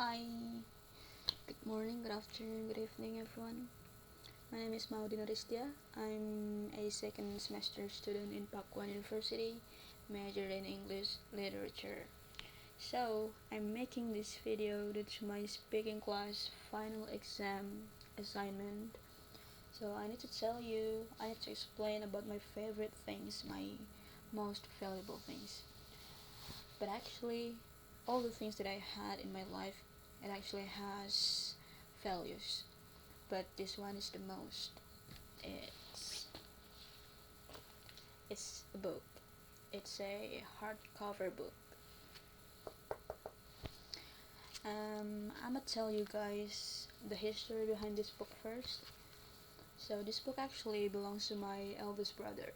Hi, good morning, good afternoon, good evening, everyone. My name is Maudina Ristia. I'm a second semester student in Pakuan University, majored in English literature. So, I'm making this video due to my speaking class final exam assignment. So, I need to explain about my favorite things, my most valuable things. But actually, all the things that I had in my life, it actually has values. But this one is the most. It's it's a book. It's a hardcover book. I'ma tell you guys the history behind this book first. So this book actually belongs to my eldest brother.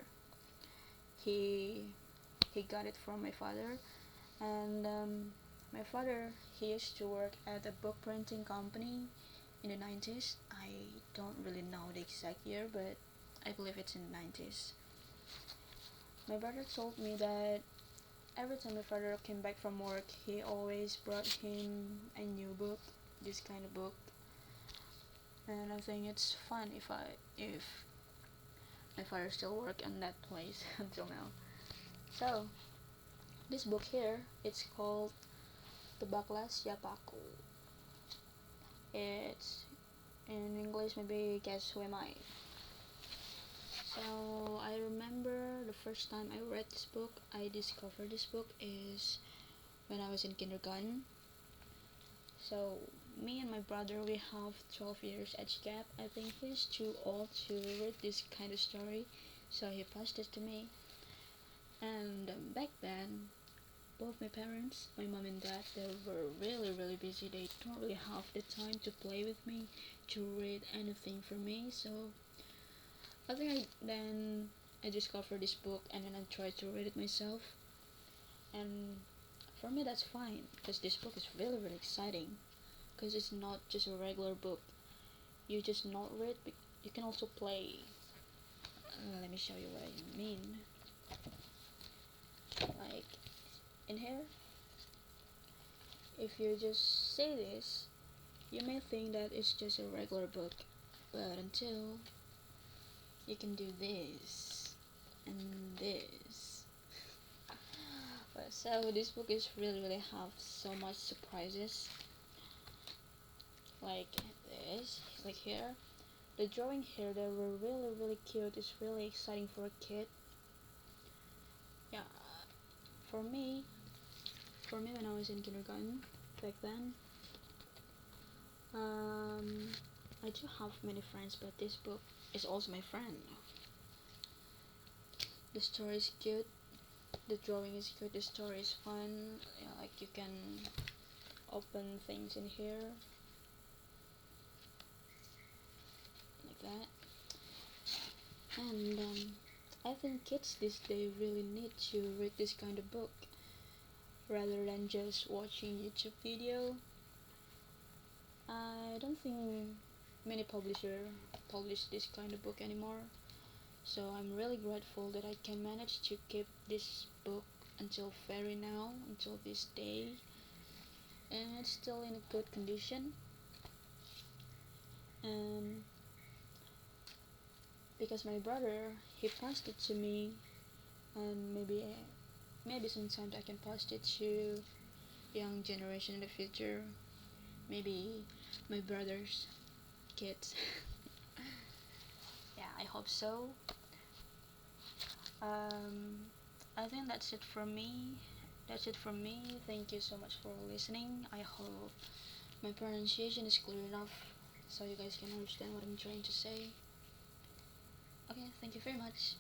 He he got it from my father, and my father, he used to work at a book printing company in the 90s. I don't really know the exact year, but I believe it's in the 90s. My brother told me that every time my father came back from work, he always brought him a new book, this kind of book. And I think it's fun if my father still work in that place until now. So this book here, it's called Tebaklas Siapaku. It's in English, maybe Guess Who Am I. So I remember the first time I read this book, I discovered this book is when I was in kindergarten. So me and my brother, we have 12 years age gap. I think he's too old to read this kind of story, so he passed it to me. And back then, both my parents, my mom and dad, they were really busy. They don't really have the time to play with me, to read anything for me. So then I discovered this book and then I tried to read it myself. And for me that's fine because this book is really exciting because it's not just a regular book. You just not read, but you can also play. Let me show you what I mean. Like in here, if you just see this, you may think that it's just a regular book, but until you can do this and this. So this book is really have so much surprises. Like this, like here, the drawing here, they were really cute. It's really exciting for a kid. Yeah, for me, when I was in kindergarten back then, um, I do have many friends, but this book is also my friend. The story is cute, the drawing is good, the story is fun. Yeah, like you can open things in here like that, and I think kids this day really need to read this kind of book rather than just watching YouTube video. I don't think many publisher publish this kind of book anymore. So I'm really grateful that I can manage to keep this book until very now, until this day, and it's still in a good condition. And because my brother, he passed it to me, and maybe sometimes I can pass it to young generation in the future. Maybe my brother's kids. Yeah, I hope so. Um, I think that's it from me. That's it from me. Thank you so much for listening. I hope my pronunciation is clear enough so you guys can understand what I'm trying to say. Okay, thank you very much.